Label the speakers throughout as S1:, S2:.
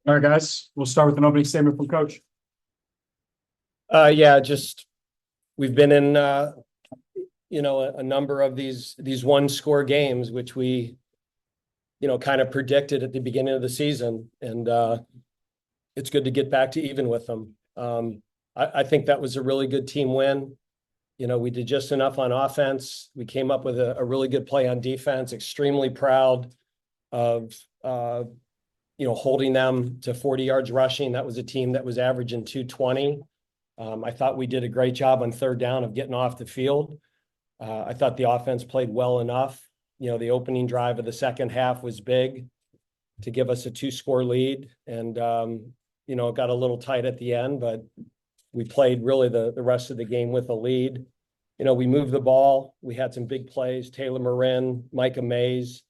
S1: All right, guys, we'll start with an opening statement from Coach.
S2: Just we've been in a number of these one score games, which we kind of predicted at the beginning of the season, and it's good to get back to even with them. I think that was a really good team win. We did just enough on offense. We came up with a really good play on defense. Extremely proud of holding them to 40 yards rushing. That was a team that was averaging 220. I thought we did a great job on third down of getting off the field. I thought the offense played well enough. The opening drive of the second half was big to give us a 2-score lead. And, it got a little tight at the end, but we played really the rest of the game with a lead. We moved the ball. We had some big plays, Taylor Marin, Micah Mays.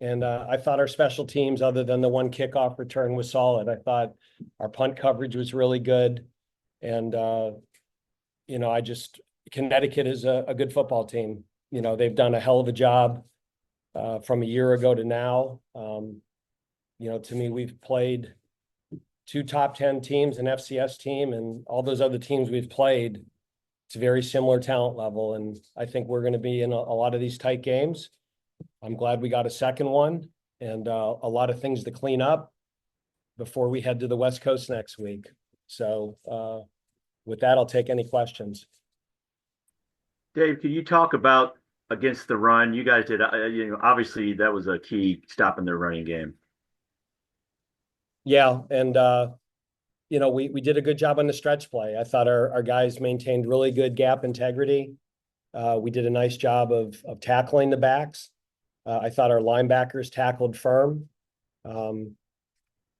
S2: And I thought our special teams, other than the one kickoff return, was solid. I thought our punt coverage was really good. And, Connecticut is a good football team. They've done a hell of a job from a year ago to now. To me, we've played 2 top 10 teams, an FCS team, and all those other teams we've played. It's a very similar talent level. And I think we're going to be in a lot of these tight games. I'm glad we got a second one and a lot of things to clean up before we head to the West Coast next week. So with that, I'll take any questions.
S3: Dave, can you talk about against the run? You guys did, obviously that was a key stop in their running game.
S2: Yeah. And, we did a good job on the stretch play. I thought our guys maintained really good gap integrity. We did a nice job of tackling the backs. I thought our linebackers tackled firm.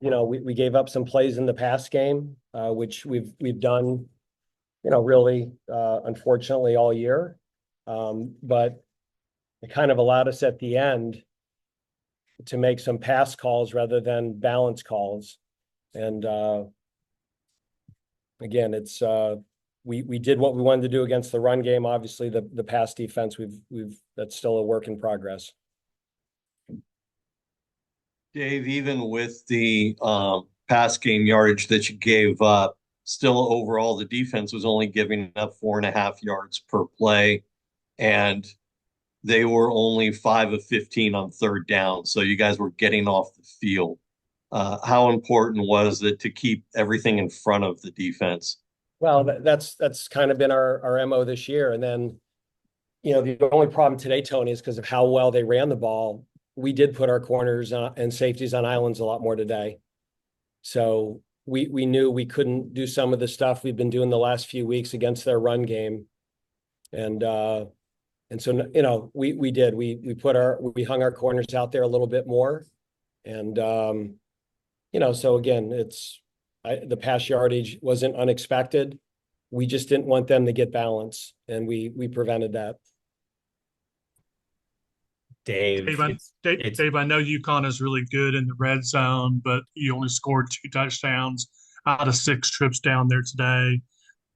S2: We gave up some plays in the pass game, which we've done, really, unfortunately all year. But it kind of allowed us at the end to make some pass calls rather than balance calls. And again, it's we did what we wanted to do against the run game. Obviously, the pass defense, that's still a work in progress.
S4: Dave, even with the pass game yardage that you gave up, still overall the defense was only giving up 4.5 yards per play, and they were only 5 of 15 on third down. So you guys were getting off the field. How important was it to keep everything in front of the defense?
S2: Well, that's kind of been our MO this year. And then, the only problem today, Tony, is because of how well they ran the ball. We did put our corners and safeties on islands a lot more today. So we knew we couldn't do some of the stuff we've been doing the last few weeks against their run game. And so, we did. We hung our corners out there a little bit more. And, so again, the pass yardage wasn't unexpected. We just didn't want them to get balance, and we prevented that.
S5: Dave, I know UConn is really good in the red zone, but you only scored 2 touchdowns out of 6 trips down there today.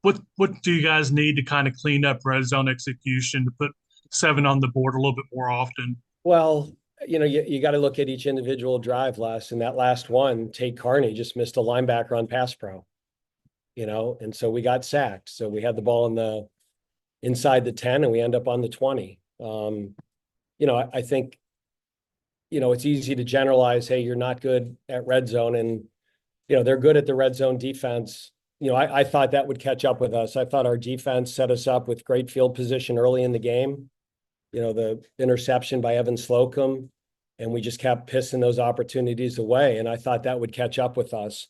S5: What do you guys need to kind of clean up red zone execution to put 7 on the board a little bit more often?
S2: Well, you got to look at each individual drive last. And that last one, Tate Carney just missed a linebacker on pass pro, and so we got sacked. So we had the ball inside the 10 and we end up on the 20. I think, it's easy to generalize, hey, you're not good at red zone. And, they're good at the red zone defense. I thought that would catch up with us. I thought our defense set us up with great field position early in the game. The interception by Evan Slocum, and we just kept pissing those opportunities away. And I thought that would catch up with us.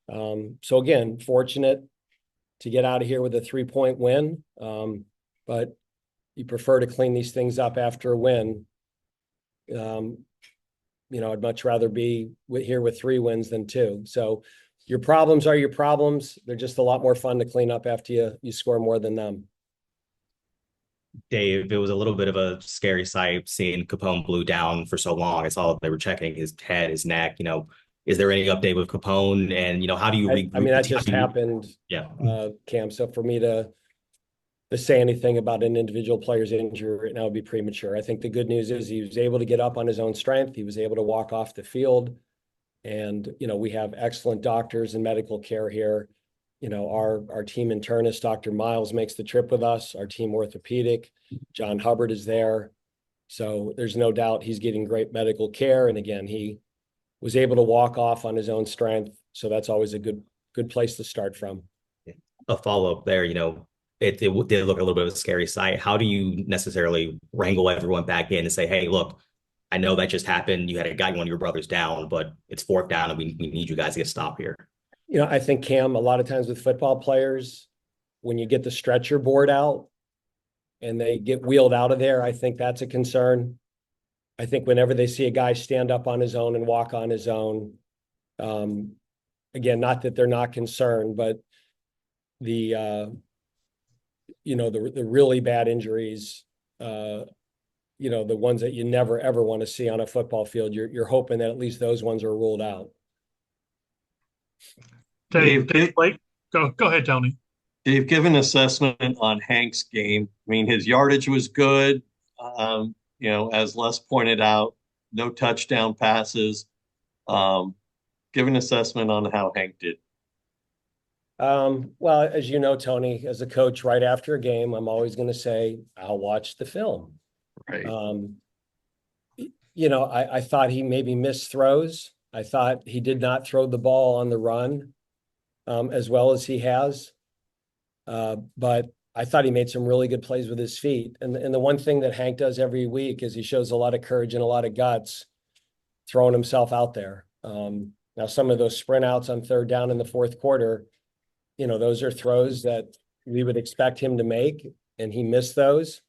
S2: So again, fortunate to get out of here with a 3-point win. But you prefer to clean these things up after a win. I'd much rather be here with 3 wins than 2. So your problems are your problems. They're just a lot more fun to clean up after you score more than them.
S6: Dave, it was a little bit of a scary sight seeing Capone blue down for so long. I saw they were checking his head, his neck. Is there any update with Capone? And, how do you regroup?
S2: That just happened, Cam. So for me to say anything about an individual player's injury right now would be premature. I think the good news is he was able to get up on his own strength. He was able to walk off the field. And, we have excellent doctors and medical care here. Our team internist, Dr. Miles, makes the trip with us. Our team orthopedic, John Hubbard, is there. So there's no doubt he's getting great medical care. And again, he was able to walk off on his own strength. So that's always a good place to start from.
S6: A follow-up there, it did look a little bit of a scary sight. How do you necessarily wrangle everyone back in and say, hey, look, I know that just happened. You had a guy, one of your brothers down, but it's fourth down and we need you guys to get a stop here.
S2: I think, Cam, a lot of times with football players, when you get the stretcher board out and they get wheeled out of there, I think that's a concern. I think whenever they see a guy stand up on his own and walk on his own, again, not that they're not concerned, but the really bad injuries, the ones that you never, ever want to see on a football field, you're hoping that at least those ones are ruled out.
S5: Dave, go ahead, Tony.
S4: Dave, give an assessment on Hank's game. I mean, his yardage was good. As Les pointed out, no touchdown passes. Give an assessment on how Hank did.
S2: Well, as you know, Tony, as a coach, right after a game, I'm always going to say, I'll watch the film.
S4: Right.
S2: I thought he maybe missed throws. I thought he did not throw the ball on the run as well as he has. But I thought he made some really good plays with his feet. And the one thing that Hank does every week is he shows a lot of courage and a lot of guts throwing himself out there. Now, some of those sprint outs on third down in the fourth quarter, those are throws that we would expect him to make, and he missed those.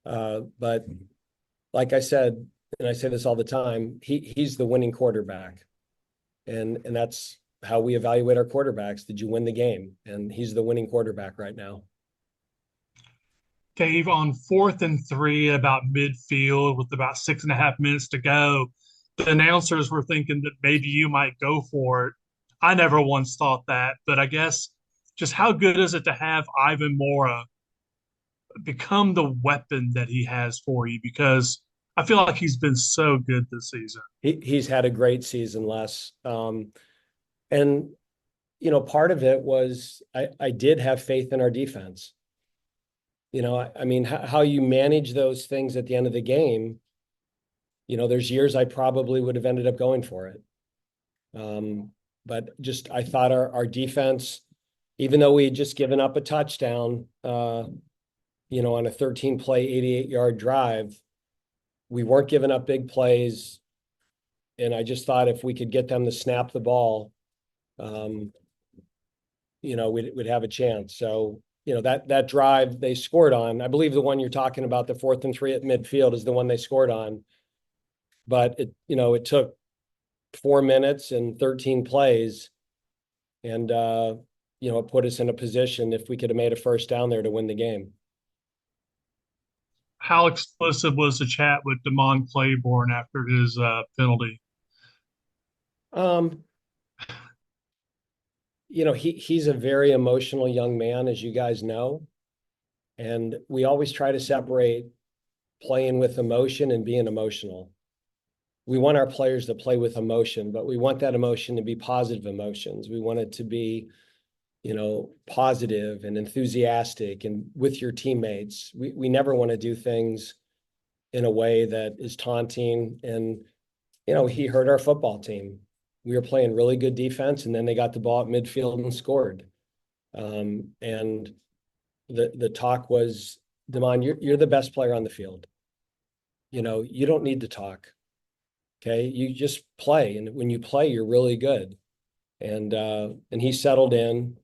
S2: But like I said, and I say this all the time, he's the winning quarterback. And that's how we evaluate our quarterbacks. Did you win the game? And he's the winning quarterback right now.
S5: Dave, on 4th and 3, about midfield with about 6.5 minutes to go, the announcers were thinking that maybe you might go for it. I never once thought that, but I guess just how good is it to have Ivan Mora become the weapon that he has for you? Because I feel like he's been so good this season.
S2: He's had a great season, Les. And, part of it was I did have faith in our defense. I mean, how you manage those things at the end of the game, there's years I probably would have ended up going for it. But I thought our defense, even though we had just given up a touchdown, on a 13-play, 88-yard drive, we weren't giving up big plays. And I just thought if we could get them to snap the ball, we'd have a chance. So, that drive they scored on, I believe the one you're talking about, the 4th and 3 at midfield, is the one they scored on. But it took 4 minutes and 13 plays. And, it put us in a position, if we could have made a first down there, to win the game.
S5: How explicit was the chat with Damon Claiborne after his penalty?
S2: He's a very emotional young man, as you guys know. And we always try to separate playing with emotion and being emotional. We want our players to play with emotion, but we want that emotion to be positive emotions. We want it to be, positive and enthusiastic and with your teammates. We never want to do things in a way that is taunting. And, he hurt our football team. We were playing really good defense, and then they got the ball at midfield and scored. And the talk was, Damon, you're the best player on the field. You don't need to talk. Okay, you just play, and when you play, you're really good. And he settled in.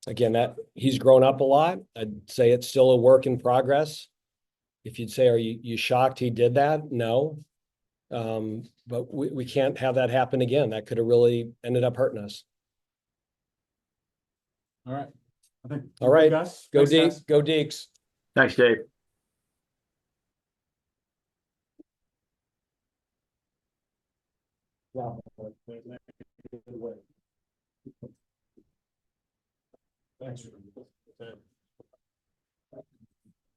S2: Again, that he's grown up a lot. I'd say it's still a work in progress. If you'd say, are you shocked he did that? No. But we can't have that happen again. That could have really ended up hurting us.
S1: All right.
S2: All right.
S1: Guys.
S2: Go
S1: Thanks,
S2: Deeks.
S1: guys.
S2: Go Deeks.
S3: Thanks, Dave.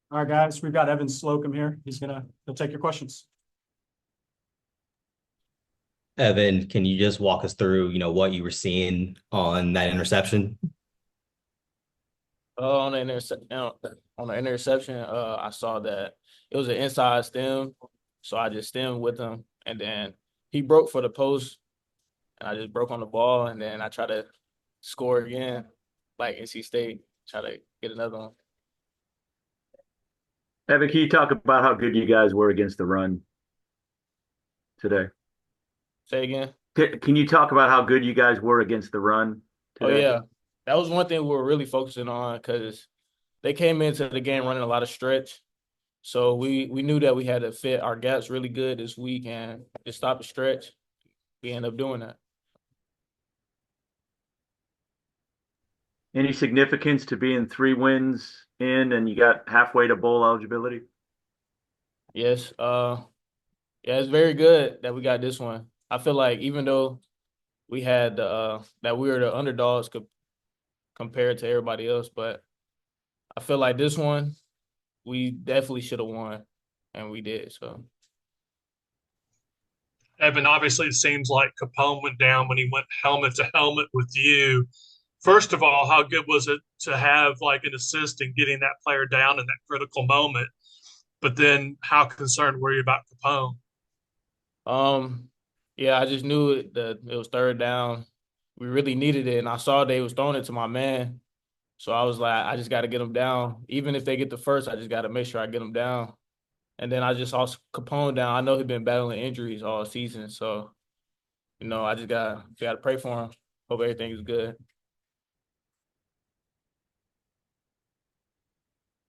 S1: All right, guys, we've got Evan Slocum here. He'll take your questions.
S6: Evan, can you just walk us through, what you were seeing on that interception?
S7: On the interception, I saw that it was an inside stem, so I just stemmed with him, and then he broke for the post, and I just broke on the ball, and then I try to score again, like NC State, try to get another one.
S3: Evan, can you talk about how good you guys were against the run today?
S7: Say again.
S3: Can you talk about how good you guys were against the run
S7: Oh
S3: today?
S7: yeah, that was one thing we were really focusing on because they came into the game running a lot of stretch. So we knew that we had to fit our gaps really good this week and just stop the stretch. We end up doing that.
S3: Any significance to being 3 wins in and you got halfway to bowl eligibility?
S7: Yes. Yeah, it's very good that we got this one. I feel like even though we had that we were the underdogs compared to everybody else, but I feel like this one we definitely should have won, and we did. So
S5: Evan, obviously, it seems like Capone went down when he went helmet to helmet with you. First of all, how good was it to have like an assist in getting that player down in that critical moment? But then, how concerned were you about Capone?
S7: yeah, I just knew that it was third down. We really needed it, and I saw they was throwing it to my man. So I was like, I just got to get them down. Even if they get the first, I just got to make sure I get them down. And then I just saw Capone down. I know he's been battling injuries all season, so I just got to pray for him. Hope everything is good.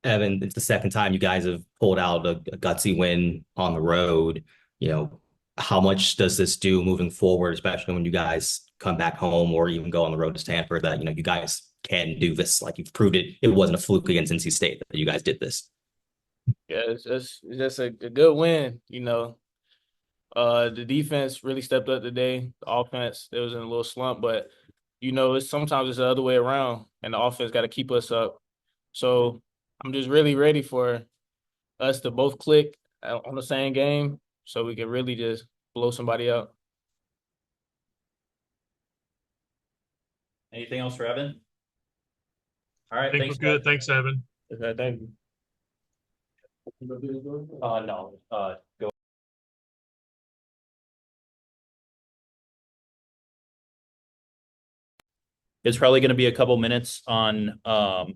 S6: Evan, it's the second time you guys have pulled out a gutsy win on the road. How much does this do moving forward, especially when you guys come back home or even go on the road to Stanford, that, you guys can do this? Like, you've proved it. It wasn't a fluke against NC State that you guys did this.
S7: Yeah, it's just a good win. The defense really stepped up today. The offense, it was in a little slump, but it's the other way around, and the offense got to keep us up. So I'm just really ready for us to both click on the same game, so we can really just blow somebody up.
S8: Anything else for Evan? All right,
S5: I think
S8: thanks,
S5: we're good.
S8: guys.
S5: Thanks, Evan.
S7: Okay, thank you.
S8: No, go. It's probably going to be a couple minutes on,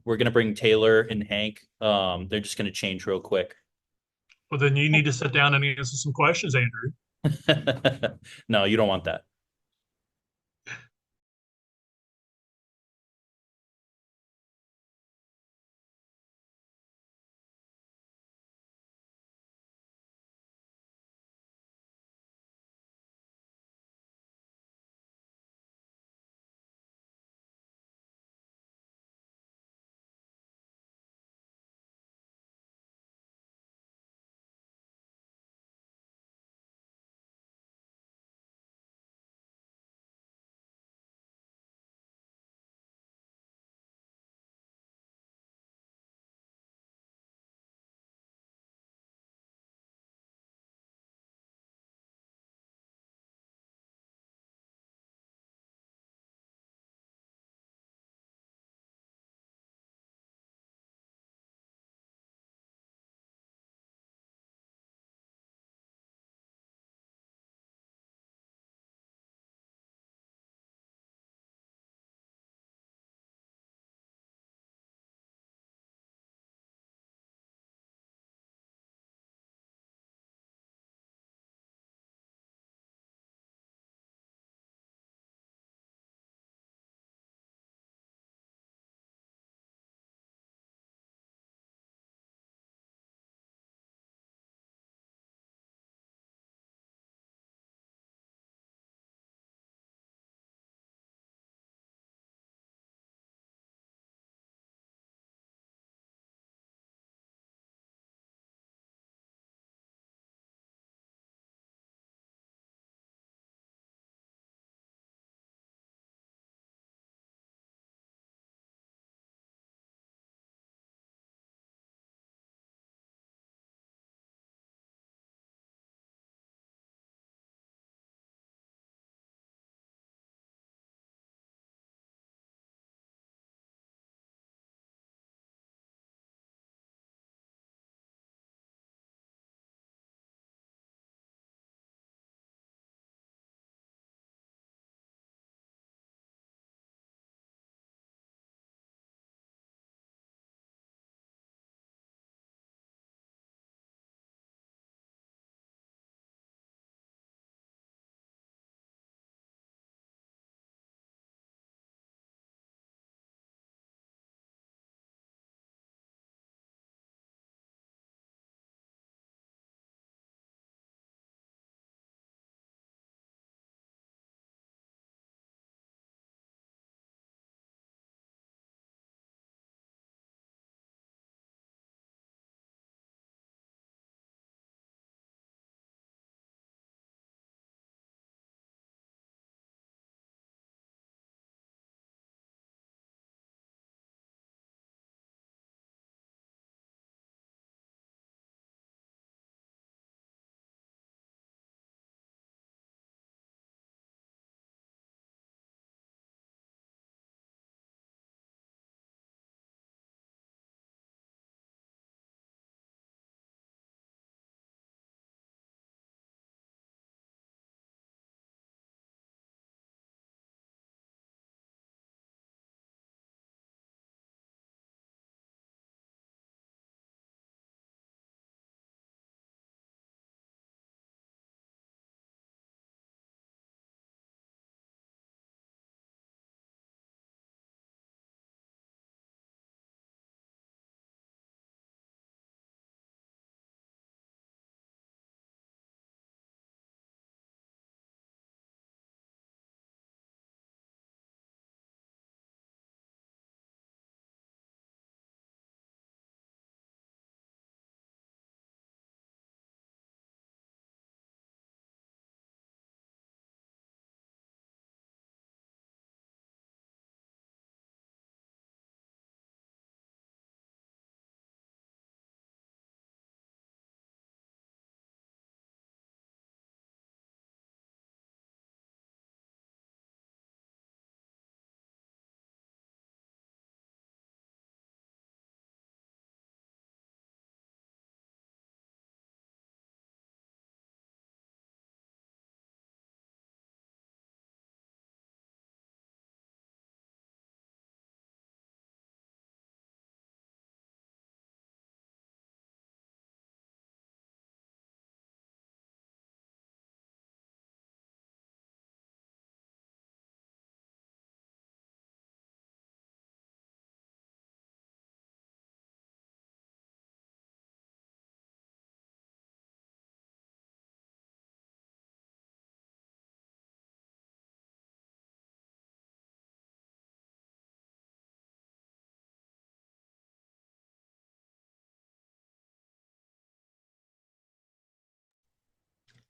S8: we're going to bring Taylor and Hank. They're just going to change real quick.
S5: Well, then you need to sit down and answer some questions, Andrew.
S8: No, you don't want that.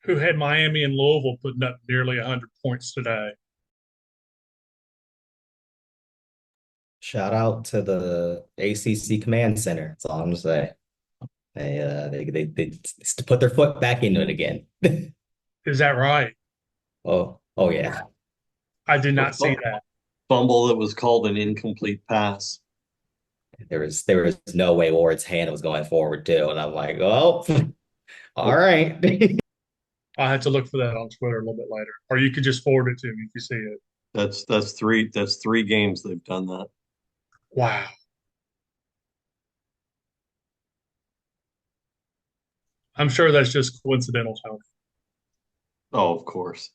S5: who had Miami and Louisville putting up nearly 100 points today.
S6: Shout out to the ACC Command Center. That's all I'm gonna say. They put their foot back into it again.
S5: Is that right?
S6: Oh yeah.
S5: I did not see that.
S4: Fumble that was called an incomplete pass.
S6: There was no way Ward's hand was going forward too, and I'm like, oh, all right.
S5: I had to look for that on Twitter a little bit later, or you could just forward it to me if you see it.
S4: That's three games they've done that.
S5: Wow. I'm sure that's just coincidental, Tony.
S4: Oh, of course.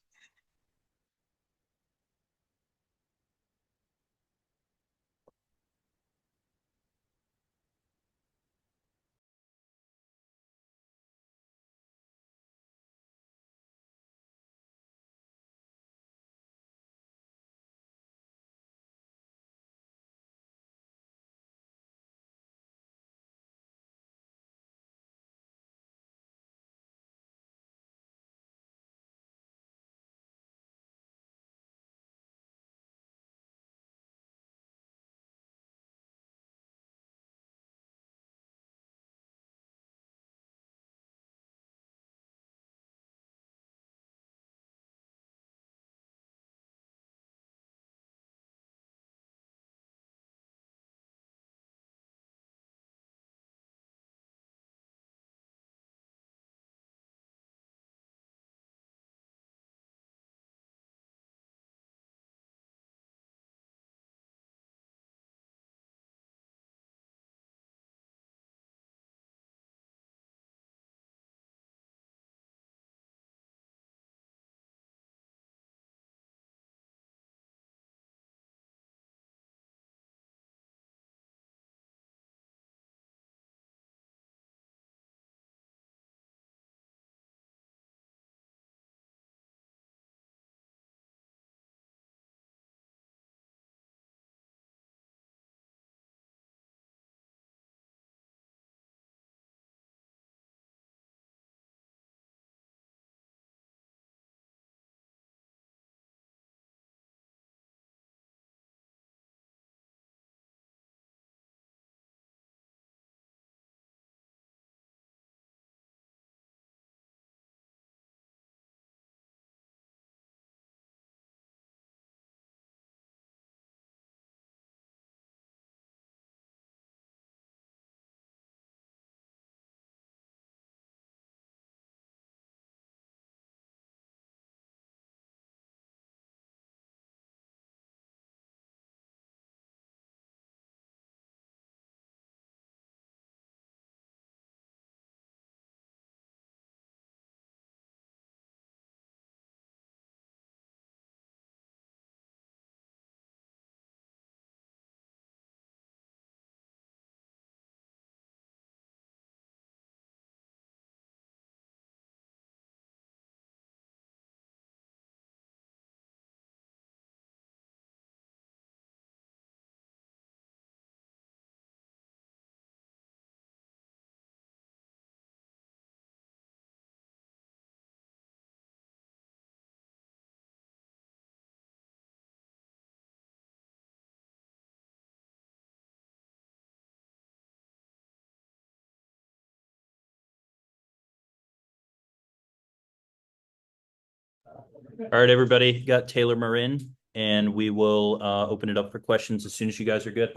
S8: All right, everybody, got Taylor Marin, and we will open it up for questions as soon as you guys are good.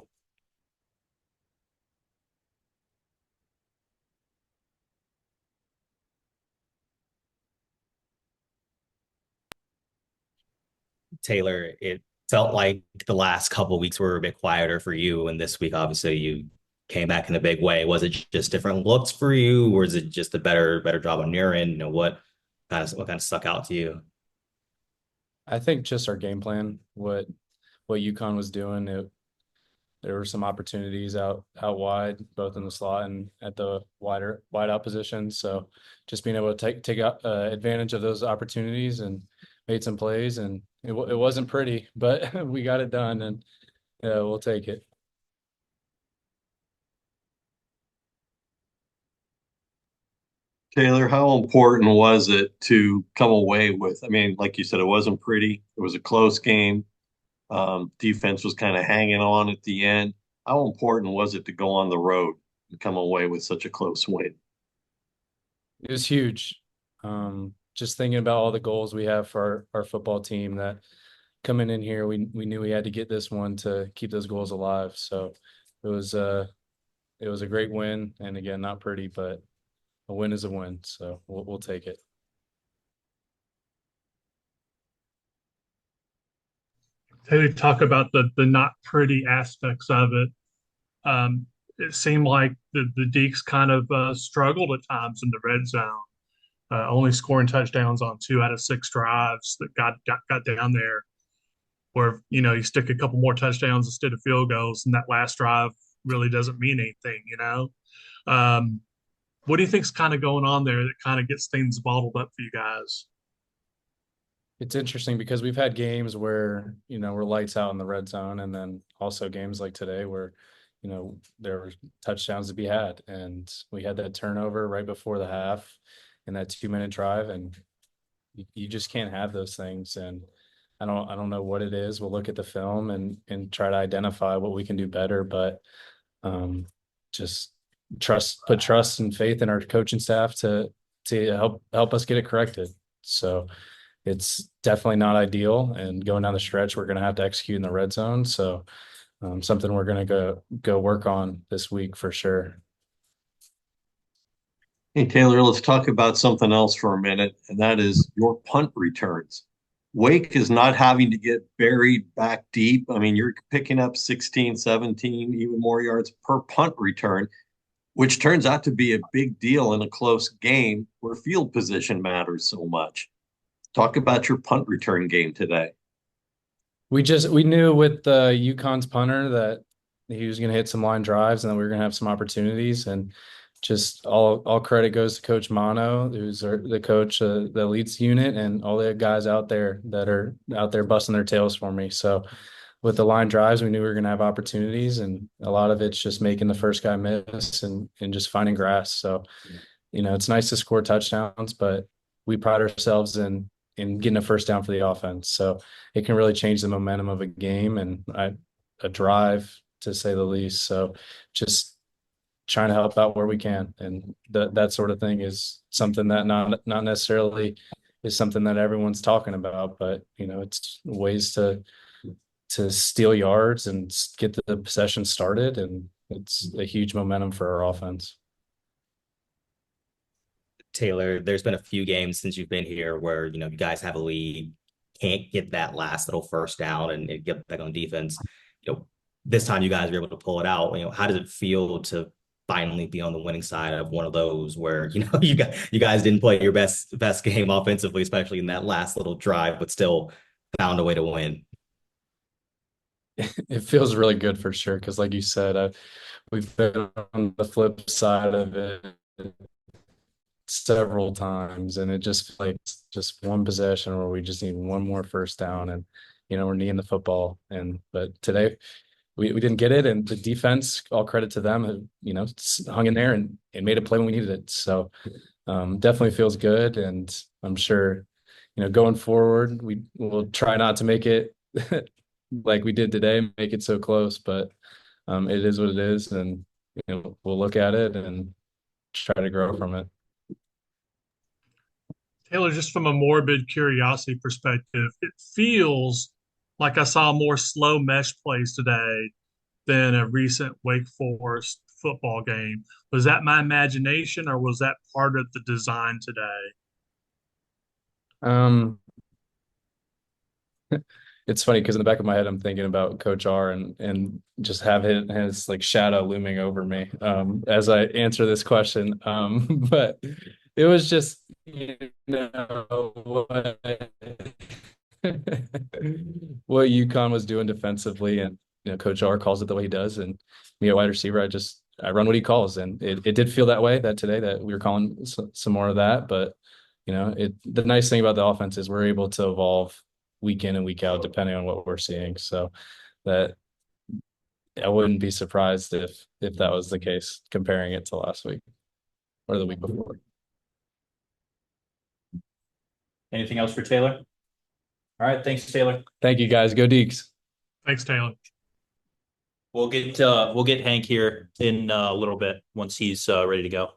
S6: Taylor, it felt like the last couple of weeks were a bit quieter for you, and this week, obviously, you came back in a big way. Was it just different looks for you, or is it just a better job on your end? What kind of stuck out to you?
S9: I think just our game plan, what UConn was doing, there were some opportunities out wide, both in the slot and at the wide out position. So just being able to take advantage of those opportunities and made some plays, and it wasn't pretty, but we got it done, and we'll take it.
S4: Taylor, how important was it to come away with? I mean, like you said, it wasn't pretty. It was a close game. Defense was kind of hanging on at the end. How important was it to go on the road and come away with such a close win?
S9: It was huge. Just thinking about all the goals we have for our football team, that coming in here, we knew we had to get this one to keep those goals alive. So it was a great win, and again, not pretty, but a win is a win. So we'll take it.
S5: Taylor, talk about the not pretty aspects of it. It seemed like the Deeks kind of struggled at times in the red zone, only scoring touchdowns on 2 out of 6 drives that got down there. Where you stick a couple more touchdowns instead of field goals, and that last drive really doesn't mean anything. What do you think's kind of going on there that kind of gets things bottled up for you guys?
S9: It's interesting because we've had games where, we're lights out in the red zone, and then also games like today where, there were touchdowns to be had. And we had that turnover right before the half in that 2-minute drive, and you just can't have those things. And I don't know what it is. We'll look at the film and try to identify what we can do better, but just put trust and faith in our coaching staff to help us get it corrected. So it's definitely not ideal, and going down the stretch, we're going to have to execute in the red zone. So something we're going to go work on this week for sure.
S4: Hey, Taylor, let's talk about something else for a minute, and that is your punt returns. Wake is not having to get buried back deep. I mean, you're picking up 16, 17, even more yards per punt return, which turns out to be a big deal in a close game where field position matters so much. Talk about your punt return game today.
S9: We knew with UConn's punter that he was going to hit some line drives and that we were going to have some opportunities. And just all credit goes to Coach Mano, who's the coach that leads the unit, and all the guys out there that are out there busting their tails for me. So with the line drives, we knew we were going to have opportunities, and a lot of it's just making the first guy miss and just finding grass. So, it's nice to score touchdowns, but we pride ourselves in getting a first down for the offense. So it can really change the momentum of a game and a drive, to say the least. So just trying to help out where we can. And that sort of thing is something that not necessarily is something that everyone's talking about, but it's ways to steal yards and get the possession started. And it's a huge momentum for our offense.
S6: Taylor, there's been a few games since you've been here where, you guys have a lead, can't get that last little first down and get back on defense. This time you guys were able to pull it out. How does it feel to finally be on the winning side of one of those where, you guys didn't play your best game offensively, especially in that last little drive, but still found a way to win?
S9: It feels really good for sure. Cause like you said, we've been on the flip side of it several times, and it just like just one possession where we just need one more first down, and we're kneeing the football. But today we didn't get it, and the defense, all credit to them, hung in there and made a play when we needed it. So definitely feels good, and I'm sure going forward we will try not to make it like we did today, make it so close, but it is what it is, and we'll look at it and try to grow from it.
S5: Taylor, just from a morbid curiosity perspective, it feels like I saw more slow mesh plays today than a recent Wake Forest football game. Was that my imagination, or was that part of the design today?
S9: It's funny because in the back of my head, I'm thinking about Coach R and just have his like shadow looming over me as I answer this question. But it was just, what what UConn was doing defensively, and Coach R calls it the way he does, and me a wide receiver, I run what he calls, and it did feel that way that today, that we were calling some more of that. But the nice thing about the offense is we're able to evolve week in and week out depending on what we're seeing. So that I wouldn't be surprised if that was the case, comparing it to last week or the week before.
S8: Anything else for Taylor? All right, thanks, Taylor.
S9: Thank you, guys. Go Deeks.
S5: Thanks, Taylor.
S8: We'll get Hank here in a little bit once he's ready to go.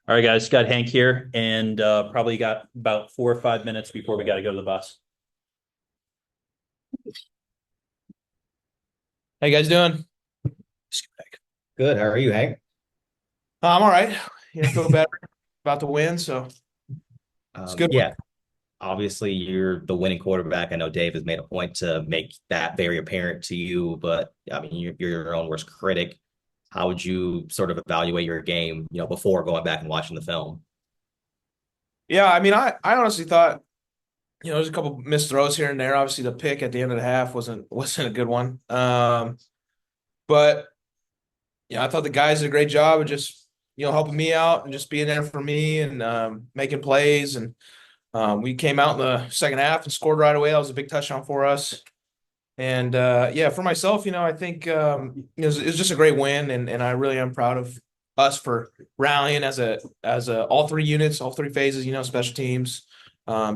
S8: All right, guys, got Hank here and probably got about 4 or 5 minutes before we got to go to the bus.
S10: How you guys doing?
S6: Good. How are you, Hank?
S10: I'm all right. Feel better about the win, so it's good.
S6: Yeah, obviously you're the winning quarterback. I know Dave has made a point to make that very apparent to you, but I mean, you're your own worst critic. How would you sort of evaluate your game, before going back and watching the film?
S10: Yeah, I mean, I honestly thought, there's a couple missed throws here and there. Obviously, the pick at the end of the half wasn't a good one. But I thought the guys did a great job of just helping me out and just being there for me and making plays. And we came out in the second half and scored right away. That was a big touchdown for us. And for myself, I think it was just a great win, and I really am proud of us for rallying as a all three units, all three phases, special teams,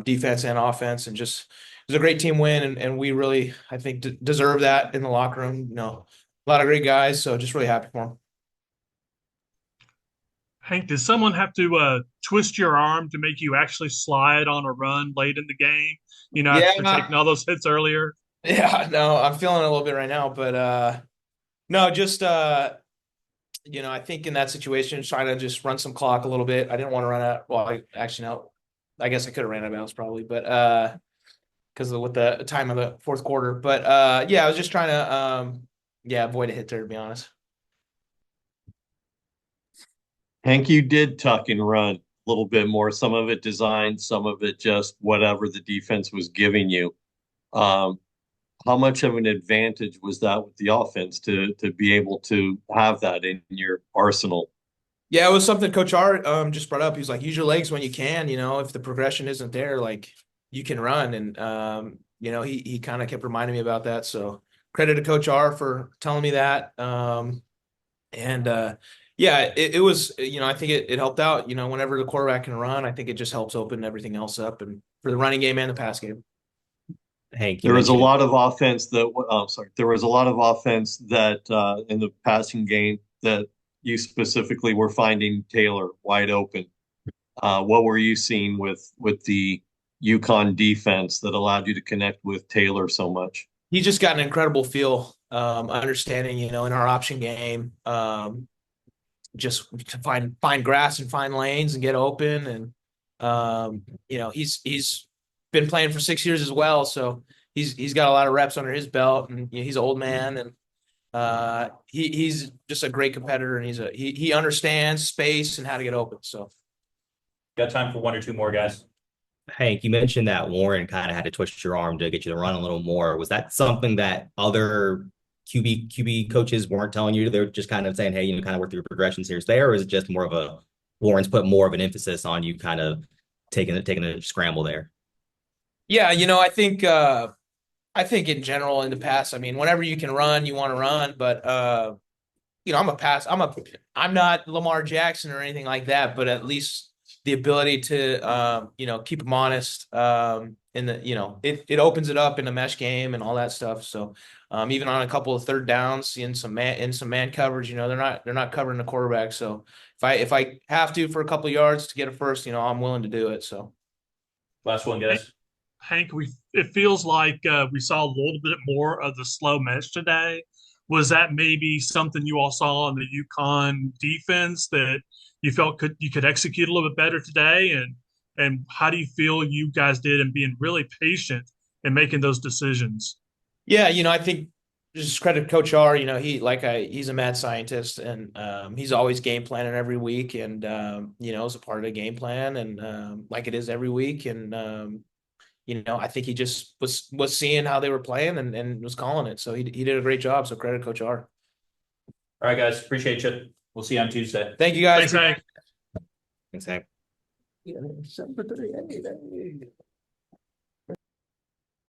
S10: defense and offense, and just it was a great team win, and we really, I think, deserve that in the locker room. A lot of great guys, so just really happy for them.
S5: Hank, did someone have to twist your arm to make you actually slide on a run late in the game? After taking all those hits earlier?
S10: Yeah, no, I'm feeling it a little bit right now, but no, just I think in that situation, trying to just run some clock a little bit. I didn't want to run out. Well, I guess I could have ran out of bounds probably, but because with the time of the fourth quarter. But I was just trying to avoid a hit there, to be honest.
S4: Hank, you did tuck and run a little bit more. Some of it designed, some of it just whatever the defense was giving you. How much of an advantage was that with the offense to be able to have that in your arsenal?
S10: Yeah, it was something Coach R just brought up. He was like, use your legs when you can. If the progression isn't there, like you can run. And he kind of kept reminding me about that. So credit to Coach R for telling me that. It was, I think it helped out. Whenever the quarterback can run, I think it just helps open everything else up, and for the running game and the pass game.
S6: Hank,
S4: there was a lot of offense that there was a lot of offense that in the passing game that you specifically were finding Taylor wide open. What were you seeing with the UConn defense that allowed you to connect with Taylor so much?
S10: He just got an incredible feel, understanding, in our option game, just to find grass and find lanes and get open. And he's been playing for 6 years as well, so he's got a lot of reps under his belt, and he's an old man, and he's just a great competitor, and he understands space and how to get open. So
S8: got time for 1 or 2 more, guys.
S6: Hank, you mentioned that Warren kind of had to twist your arm to get you to run a little more. Was that something that other QB coaches weren't telling you? They're just kind of saying, hey, kind of work through your progressions here, there, or is it just more of Warren's put more of an emphasis on you kind of taking a scramble there? Yeah,
S10: I think in general in the past, I mean, whenever you can run, you want to run, but I'm not Lamar Jackson or anything like that, but at least the ability to keep them honest, it opens it up in the mesh game and all that stuff. So even on a couple of third downs in some man coverage, they're not covering the quarterback. So if I have to for a couple of yards to get a first, I'm willing to do it. So
S8: last one, guys.
S5: Hank, it feels like we saw a little bit more of the slow mesh today. Was that maybe something you all saw in the UConn defense that you felt you could execute a little bit better today? And how do you feel you guys did in being really patient in making those decisions?
S10: Yeah, I think just credit to Coach R. He's a mad scientist, and he's always game planning every week, and it's a part of the game plan, and like it is every week, and I think he just was seeing how they were playing and was calling it. So he did a great job. So credit Coach R.
S8: All right, guys. Appreciate you. We'll see you on Tuesday.
S10: Thank you, guys.
S5: Thanks, Hank.
S6: Thanks, Hank.
S3: Yeah, 7 for 38.